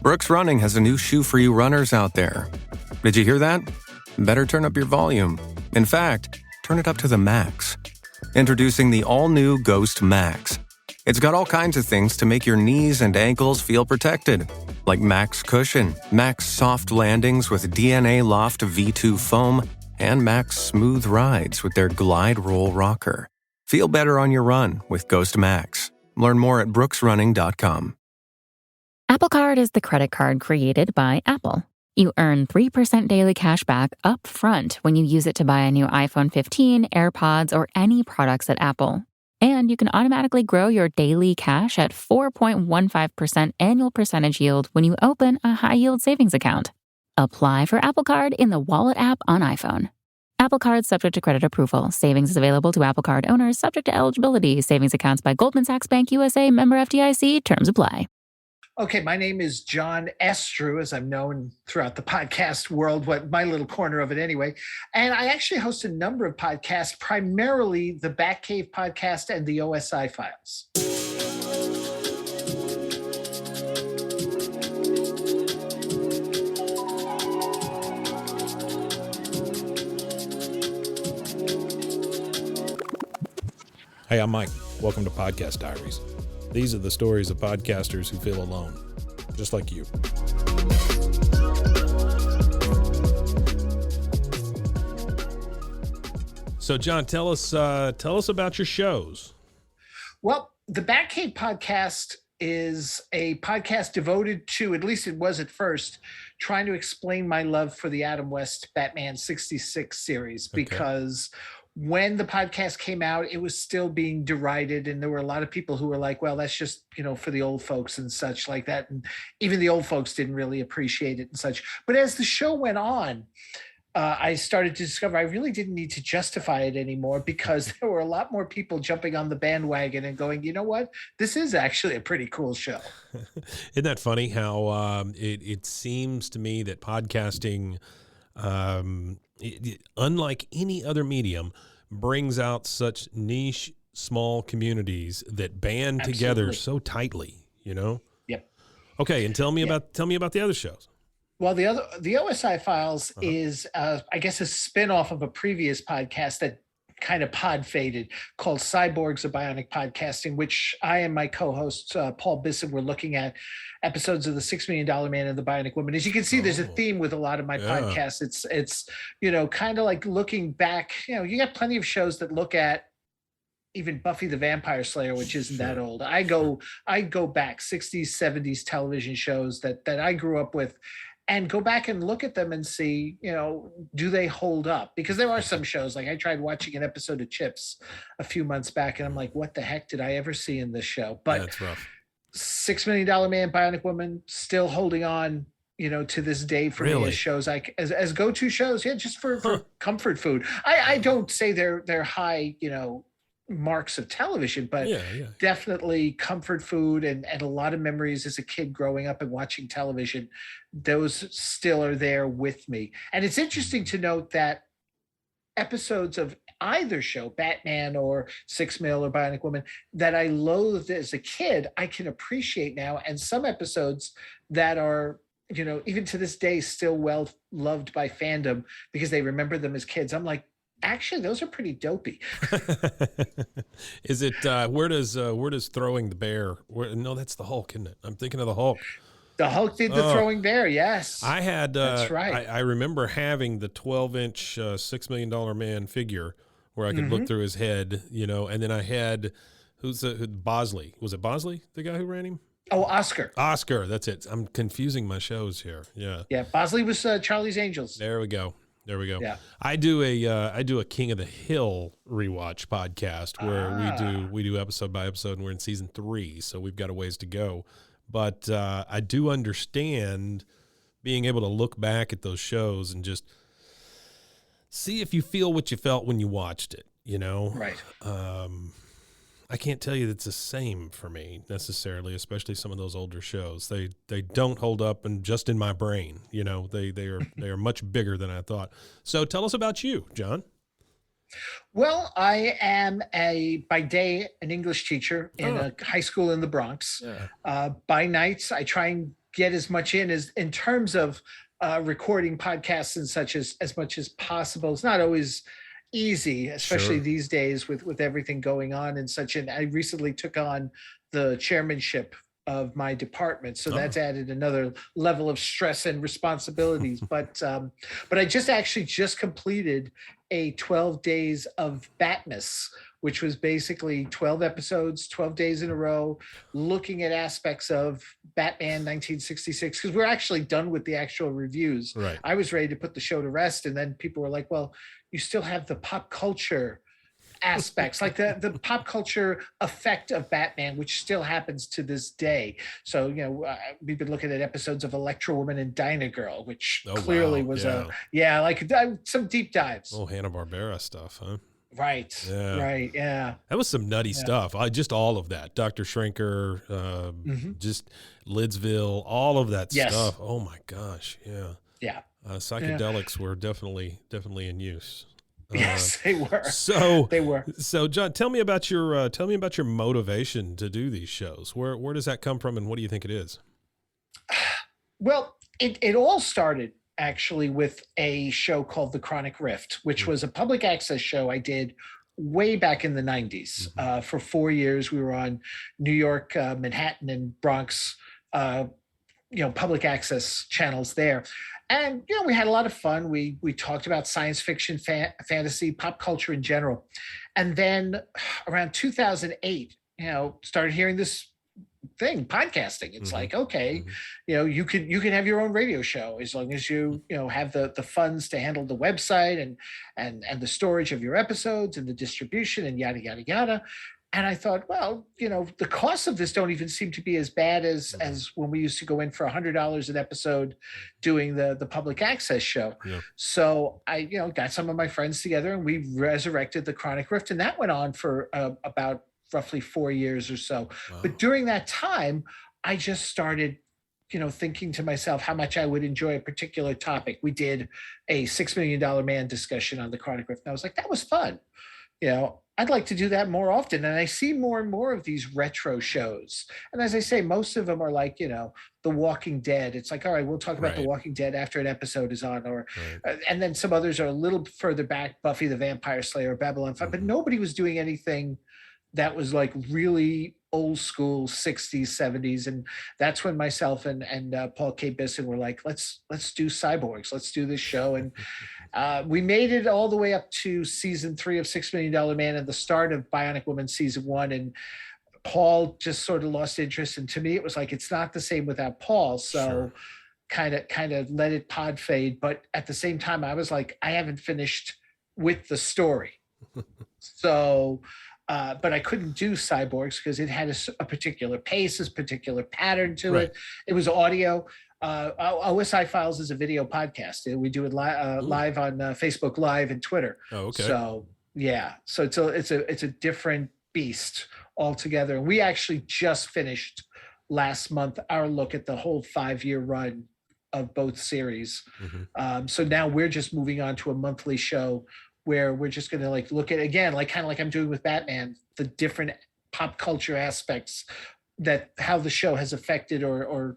Brooks Running has a new shoe for you runners out there. Did you hear that? Better turn up your volume. In fact, turn it up to the max. Introducing the all-new Ghost Max. It's got all kinds of things to make your knees and ankles feel protected, like Max Cushion, Max Soft Landings with DNA Loft V2 foam, and Max Smooth Rides with their Glide Roll Rocker. Feel better on your run with Ghost Max. Learn more at brooksrunning.com. Apple Card is the credit card created by Apple. You earn 3% daily cash back up front when you use it to buy a new iPhone 15, AirPods, or any products at Apple. And you can automatically grow your daily cash at 4.15% annual percentage yield when you open a high-yield savings account. Apply for Apple Card in the Wallet app on iPhone. Apple Card subject to credit approval. Savings is available to Apple Card owners subject to eligibility. Savings accounts by Goldman Sachs Bank USA, member FDIC. Terms apply. Okay, my name is John Estrew, as I'm known throughout the podcast world, my little corner of it anyway. And I actually host a number of podcasts, primarily the Batcave Podcast and the OSI Files. Hey, I'm Mike. Welcome to Podcast Diaries. These are the stories of podcasters who feel alone, just like you. So, John, tell us about your shows. Well, the Batcave Podcast is a podcast devoted to, at least it was at first, trying to explain my love for the Adam West Batman 66 series, because when the podcast came out, it was still being derided. And there were a lot of people who were like, well, that's just, for the old folks and such like that. And even the old folks didn't really appreciate it and such. But as the show went on, I started to discover I really didn't need to justify it anymore, because there were a lot more people jumping on the bandwagon and going, you know what, this is actually a pretty cool show. Isn't that funny how it seems to me that podcasting, unlike any other medium, brings out such niche, small communities that band together so tightly, Yep. Okay, and tell me about the other shows. Well, the OSI Files is, I guess, a spinoff of a previous podcast that kind of pod faded, called Cyborgs of Bionic Podcasting, which I and my co-host Paul Bissett were looking at episodes of the $6 Million Man and the Bionic Woman. As you can see, there's a theme with a lot of my podcasts. It's kind of like looking back. You got plenty of shows that look at even Buffy the Vampire Slayer, which isn't that old. I go back 60s, 70s television shows that I grew up with, and go back and look at them and see, do they hold up? Because there are some shows, like I tried watching an episode of Chips a few months back, and I'm like, what the heck did I ever see in this show? But that's rough. $6 Million Man, Bionic Woman, still holding on, to this day for me as shows, as go-to shows. Yeah, just for comfort food. I don't say they're high, marks of television, but definitely comfort food, and a lot of memories as a kid growing up and watching television. Those still are there with me. And it's interesting to note that episodes of either show, Batman or 6 Mil or Bionic Woman, that I loathed as a kid, I can appreciate now. And some episodes that are, even to this day, still well loved by fandom because they remember them as kids. I'm like, actually, those are pretty dopey. Is it where does Throwing the Bear? No, that's the Hulk, isn't it? I'm thinking of the Hulk. The Hulk did the Throwing Bear, yes. I had. That's right. I remember having the 12-inch $6 Million Man figure where I could look through his head, and then I had who Bosley? Was it Bosley, the guy who ran him? Oh, Oscar. Oscar, that's it. I'm confusing my shows here. Yeah. Yeah, Bosley was Charlie's Angels. There we go. Yeah. I do a King of the Hill rewatch podcast where we do episode by episode, and we're in season 3, so we've got a ways to go. But I do understand being able to look back at those shows and just see if you feel what you felt when you watched it. Right. I can't tell you that's the same for me necessarily, especially some of those older shows. They don't hold up, and just in my brain, they are much bigger than I thought. So tell us about you, John. Well, I am by day an English teacher in a high school in the Bronx. Yeah. By nights, I try and get as much in terms of recording podcasts and such as much as possible. It's not always easy, especially these days with everything going on and such. And I recently took on the chairmanship of my department, so that's added another level of stress and responsibilities. But I just completed a 12 days of Batmas, which was basically 12 episodes, 12 days in a row, looking at aspects of Batman 1966, because we're actually done with the actual reviews. Right. I was ready to put the show to rest, and then people were like, well, you still have the pop culture aspects, like the pop culture effect of Batman, which still happens to this day. So, we've been looking at episodes of Electro Woman and Dyna Girl, which clearly was some deep dives. Oh, Hanna-Barbera stuff, huh? Right. Yeah. Right. Yeah. That was some nutty stuff. Just all of that. Dr. Shrinker, just Lidsville, all of that stuff. Oh my gosh. Yeah. Yeah. Psychedelics were definitely in use. Yes, they were. So they were. So, John, tell me about your motivation to do these shows. Where does that come from, and what do you think it is? Well, it all started actually with a show called The Chronic Rift, which was a public access show I did way back in the 90s. For 4 years, we were on New York, Manhattan, and Bronx, public access channels there. And, we had a lot of fun. We talked about science fiction, fantasy, pop culture in general. And then around 2008, started hearing this thing, podcasting. It's like, okay, you can have your own radio show as long as you have the funds to handle the website and the storage of your episodes and the distribution and yada, yada, yada. And I thought, well, the costs of this don't even seem to be as bad as when we used to go in for $100 an episode doing the public access show. Yeah. So I, got some of my friends together and we resurrected The Chronic Rift, and that went on for about roughly 4 years or so. Wow. But during that time, I just started, thinking to myself how much I would enjoy a particular topic. We did a $6 Million Man discussion on The Chronic Rift, and I was like, that was fun. I'd like to do that more often. And I see more and more of these retro shows. And as I say, most of them are like, The Walking Dead. It's like, all right, we'll talk about The Walking Dead after an episode is on, or and then some others are a little further back, Buffy the Vampire Slayer, Babylon 5, but nobody was doing anything that was like really old school 60s, 70s. And that's when myself and Paul K. Bisson were like, let's do Cyborgs. Let's do this show. And we made it all the way up to season 3 of $6 Million Man and the start of Bionic Woman season 1. And Paul just sort of lost interest. And to me, it was like, it's not the same without Paul. So kind of let it pod fade. But at the same time, I was like, I haven't finished with the story. So but I couldn't do Cyborgs because it had a particular pace, a particular pattern to it. It was audio. OSI Files is a video podcast. We do it live on Facebook Live and Twitter. Oh, okay. So yeah, so it's a different beast altogether. And we actually just finished last month our look at the whole 5-year run of both series. So now we're just moving on to a monthly show where we're just going to look at, again, kind of like I'm doing with Batman, the different pop culture aspects that how the show has affected or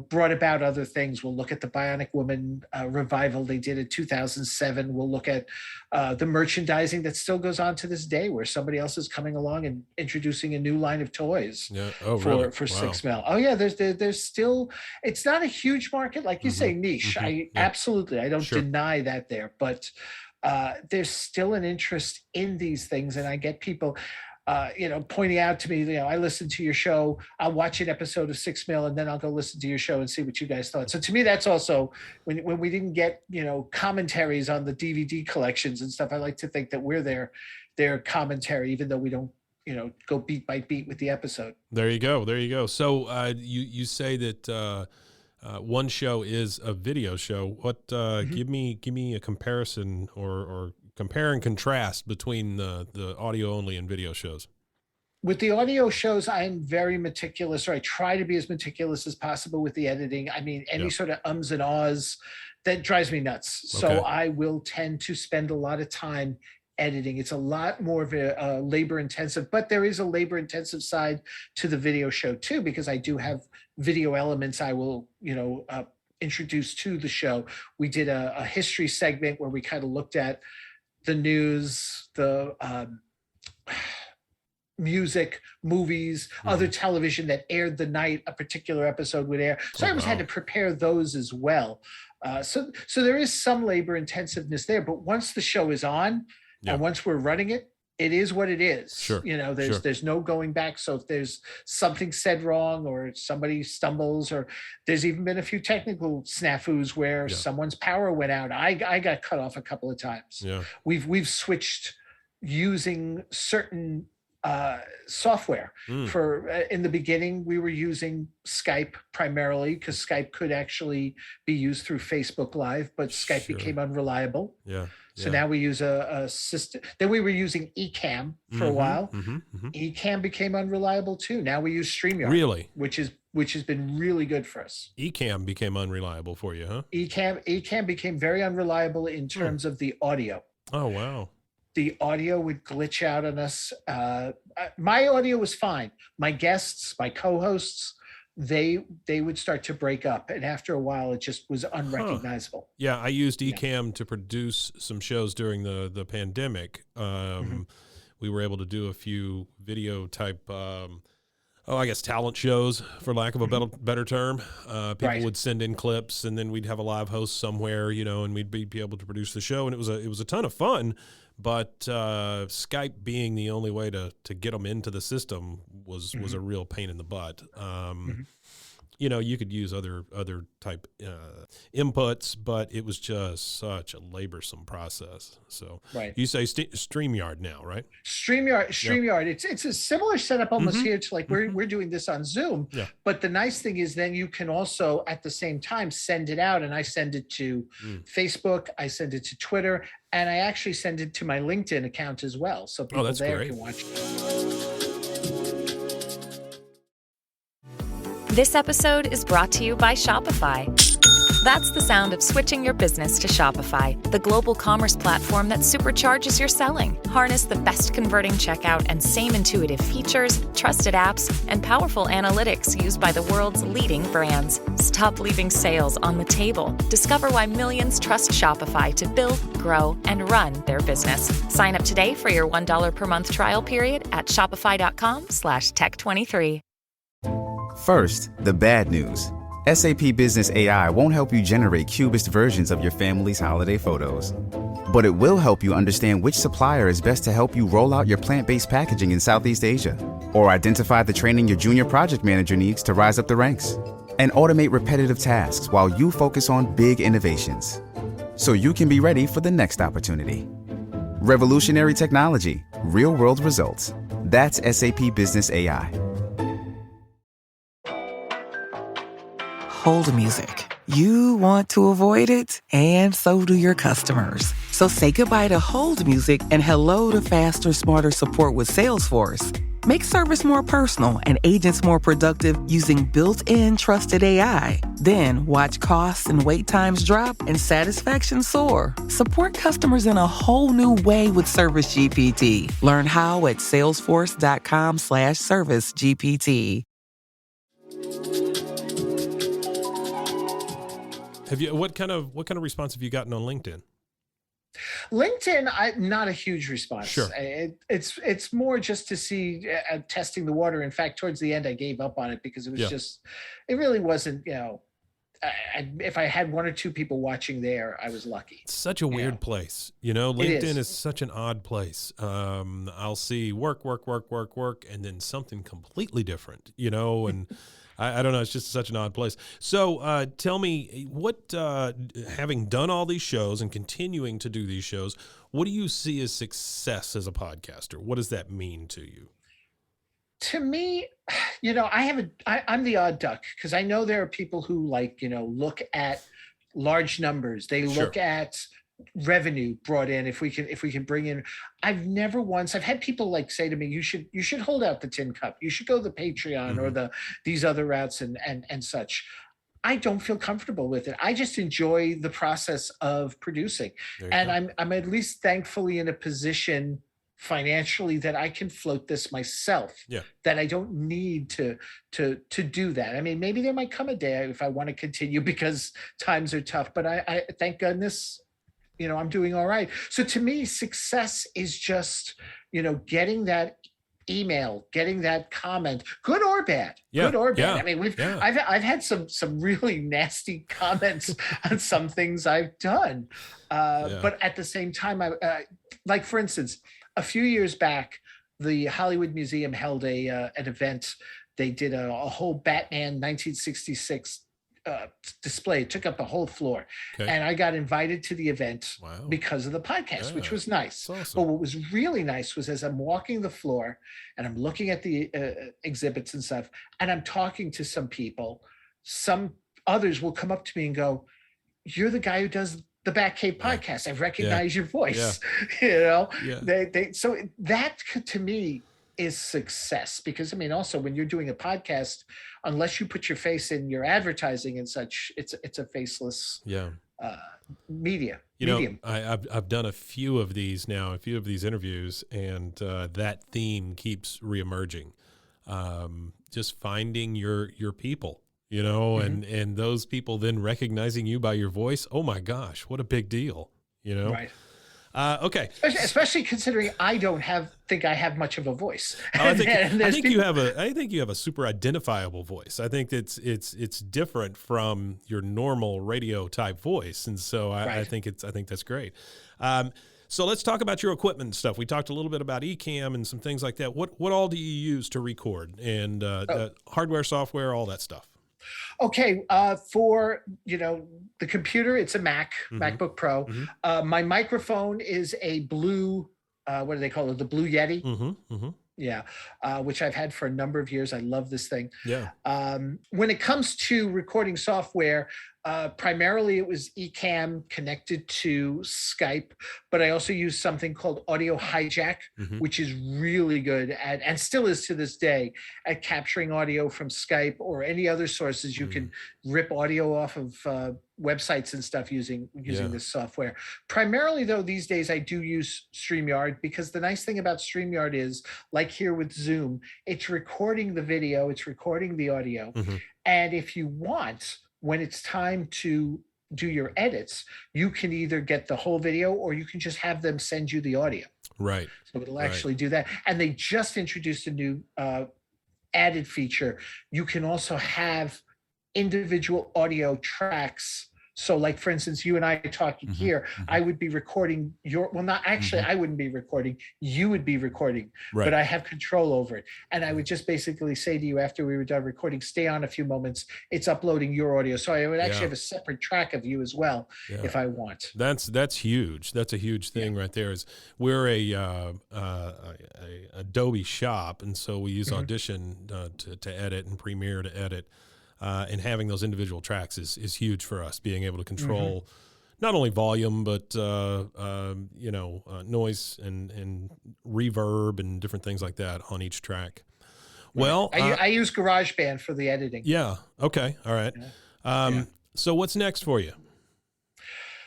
brought about other things. We'll look at the Bionic Woman revival they did in 2007. We'll look at the merchandising that still goes on to this day, where somebody else is coming along and introducing a new line of toys for $6 million. Oh yeah, there's still, it's not a huge market, like you say, niche. I don't deny that there, but there's still an interest in these things. And I get people, pointing out to me, I listened to your show, I'll watch an episode of $6 Million, and then I'll go listen to your show and see what you guys thought. So to me, that's also when we didn't get, commentaries on the DVD collections and stuff, I like to think that we're their commentary, even though we don't, go beat by beat with the episode. There you go. So you say that, one show is a video show. What give me a comparison or compare and contrast between the audio only and video shows. With the audio shows, I'm very meticulous, or I try to be as meticulous as possible with the editing. I mean, any sort of ums and ahs, that drives me nuts. So I will tend to spend a lot of time editing. It's a lot more of a labor intensive, but there is a labor intensive side to the video show too, because I do have video elements I will, introduce to the show. We did a history segment where we kind of looked at the news, the music, movies, other television that aired the night a particular episode would air. So I always had to prepare those as well. So there is some labor intensiveness there, but once the show is on and once we're running it, it is what it is. Sure. There's no going back. So if there's something said wrong or somebody stumbles, or there's even been a few technical snafus where someone's power went out. I got cut off a couple of times. Yeah. We've switched using certain software for in the beginning. We were using Skype primarily because Skype could actually be used through Facebook Live, but Skype became unreliable. So now we use a system. Then we were using Ecamm for a while. Ecamm became unreliable too. Now we use StreamYard, really, which has been really good for us. Ecamm became unreliable for you, huh? Ecamm became very unreliable in terms of the audio. Oh, wow. The audio would glitch out on us. My audio was fine. My guests, my co-hosts, they would start to break up, and after a while it just was unrecognizable. Yeah, I used Ecamm to produce some shows during the pandemic. We were able to do a few video type talent shows, for lack of a better term. People would send in clips, and then we'd have a live host somewhere, and we'd be able to produce the show, and it was a ton of fun. But Skype being the only way to get them into the system was a real pain in the butt. You could use other type inputs, but it was just such a laborsome process. So you say StreamYard now, right? StreamYard. It's a similar setup almost here to like we're doing this on Zoom. Yeah. But the nice thing is then you can also at the same time send it out, and I send it to Facebook, I send it to Twitter, and I actually send it to my LinkedIn account as well. So people there can watch it. This episode is brought to you by Shopify. That's the sound of switching your business to Shopify, the global commerce platform that supercharges your selling. Harness the best converting checkout and same intuitive features, trusted apps, and powerful analytics used by the world's leading brands. Stop leaving sales on the table. Discover why millions trust Shopify to build, grow, and run their business. Sign up today for your $1 per month trial period at shopify.com/tech23. First, the bad news. SAP Business AI won't help you generate cubist versions of your family's holiday photos. But it will help you understand which supplier is best to help you roll out your plant-based packaging in Southeast Asia, or identify the training your junior project manager needs to rise up the ranks, and automate repetitive tasks while you focus on big innovations, so you can be ready for the next opportunity. Revolutionary technology, real-world results. That's SAP Business AI. Hold music. You want to avoid it, and so do your customers. So say goodbye to hold music and hello to faster, smarter support with Salesforce. Make service more personal and agents more productive using built-in trusted AI. Then watch costs and wait times drop and satisfaction soar. Support customers in a whole new way with Service GPT. Learn how at salesforce.com/servicegpt. What kind of response have you gotten on LinkedIn? LinkedIn, not a huge response. Sure. It's more just to see testing the water. In fact, towards the end, I gave up on it because it was it really wasn't, if I had one or two people watching there, I was lucky. It's such a weird place. LinkedIn is such an odd place. I'll see work, and then something completely different, and I don't know. It's just such an odd place. So tell me, what, having done all these shows and continuing to do these shows, what do you see as success as a podcaster? What does that mean to you? To me, I'm the odd duck because I know there are people who look at large numbers. They look at revenue brought in. If we can bring in, I've had people say to me, you should hold out the tin cup. You should go the Patreon or these other routes and such. I don't feel comfortable with it. I just enjoy the process of producing. And I'm at least thankfully in a position financially that I can float this myself, that I don't need to do that. I mean, maybe there might come a day if I want to continue because times are tough, but I thank goodness, I'm doing all right. So to me, success is just, getting that email, getting that comment, good or bad. I mean, I've had some really nasty comments on some things I've done, but at the same time, like for instance, a few years back, the Hollywood Museum held an event. They did a whole Batman 1966 display. It took up the whole floor. And I got invited to the event because of the podcast, which was nice. Awesome. But what was really nice was as I'm walking the floor and I'm looking at the exhibits and stuff, and I'm talking to some people, some others will come up to me and go, "You're the guy who does the Batcave Podcast. I recognize your voice." So that to me is success, because I mean, also when you're doing a podcast, unless you put your face in your advertising and such, it's a faceless medium. I've done a few of these interviews, and that theme keeps reemerging. Just finding your people, and those people then recognizing you by your voice. Oh my gosh, what a big deal, Right. Okay. Especially considering I don't think I have much of a voice. I think you have a super identifiable voice. I think it's different from your normal radio type voice, and so I think that's great. So let's talk about your equipment and stuff. We talked a little bit about Ecamm and some things like that. What all do you use to record, and hardware, software, all that stuff? Okay, for the computer, it's a MacBook Pro. My microphone is a blue, what do they call it? The Blue Yeti. Which I've had for a number of years. I love this thing. When it comes to recording software, primarily it was Ecamm connected to Skype, but I also use something called Audio Hijack, which is really good at, and still is to this day, at capturing audio from Skype or any other sources. You can rip audio off of websites and stuff using this software. Primarily though, these days I do use StreamYard, because the nice thing about StreamYard is, like here with Zoom, it's recording the video, it's recording the audio. And if you want, when it's time to do your edits, you can either get the whole video or you can just have them send you the audio. Right. So it'll actually do that. And they just introduced a new added feature. You can also have individual audio tracks. So like, for instance, you and I talking here, I would be recording I wouldn't be recording, you would be recording, but I have control over it. And I would just basically say to you after we were done recording, stay on a few moments, it's uploading your audio. So I would actually have a separate track of you as well, if I want. That's huge. That's a huge thing right there. Is we're a Adobe shop, and so we use Audition to edit and Premiere to edit. And having those individual tracks is huge for us, being able to control not only volume, but noise and reverb and different things like that on each track. Well, I use GarageBand for the editing. Yeah. Okay. All right. So what's next for you?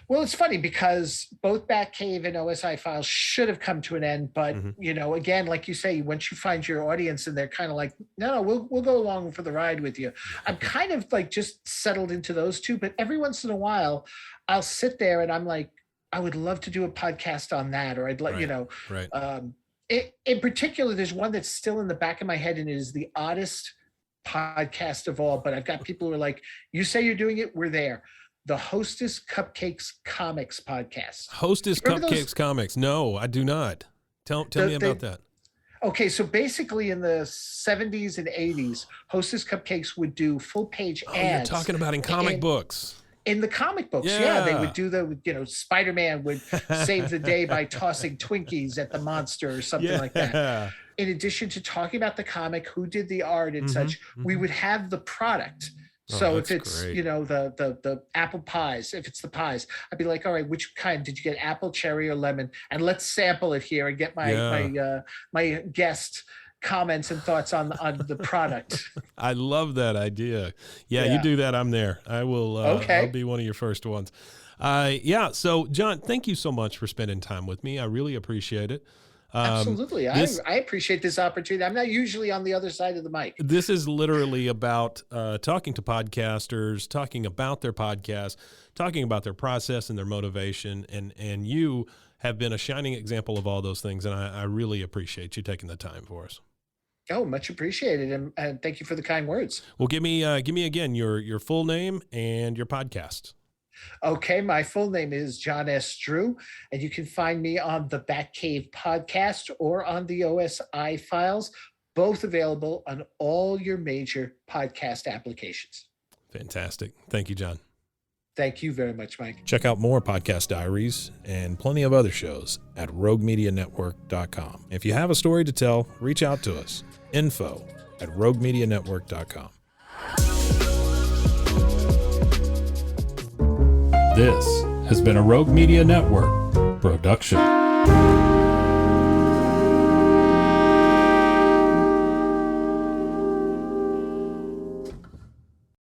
Well, it's funny because both Batcave and OSI Files should have come to an end, but again, like you say, once you find your audience and they're kind of like, no, we'll go along for the ride with you. I'm kind of like just settled into those two, but every once in a while, I'll sit there and I'm like, I would love to do a podcast on that, or I'd like, in particular, there's one that's still in the back of my head, and it is the oddest podcast of all. But I've got people who are like, you say you're doing it, we're there. The Hostess Cupcakes Comics podcast. Hostess Cupcakes Comics. No, I do not. Tell me about that. Okay, so basically in the 70s and 80s, Hostess Cupcakes would do full page ads. You're talking about in comic books. In the comic books, they would do Spider-Man would save the day by tossing Twinkies at the monster or something like that. In addition to talking about the comic, who did the art and such, we would have the product. So if it's, the apple pies, if it's the pies, I'd be like, all right, which kind? Did you get apple, cherry, or lemon? And let's sample it here and get my guest comments and thoughts on the product. I love that idea. Yeah, Yeah. you do that, I'm there. I will. Okay. I'll be one of your first ones. Yeah. So, John, thank you so much for spending time with me. I really appreciate it. Absolutely. I appreciate this opportunity. I'm not usually on the other side of the mic. This is literally about talking to podcasters, talking about their podcast, talking about their process and their motivation. And you have been a shining example of all those things. And I really appreciate you taking the time for us. Oh, much appreciated. And thank you for the kind words. Well, give me again your full name and your podcast. Okay, my full name is John S. Drew, and you can find me on the Batcave Podcast or on the OSI Files, both available on all your major podcast applications. Fantastic. Thank you, John. Thank you very much, Mike. Check out more Podcast Diaries and plenty of other shows at roguemedianetwork.com. If you have a story to tell, reach out to us. info@roguemedianetwork.com. This has been a Rogue Media Network production.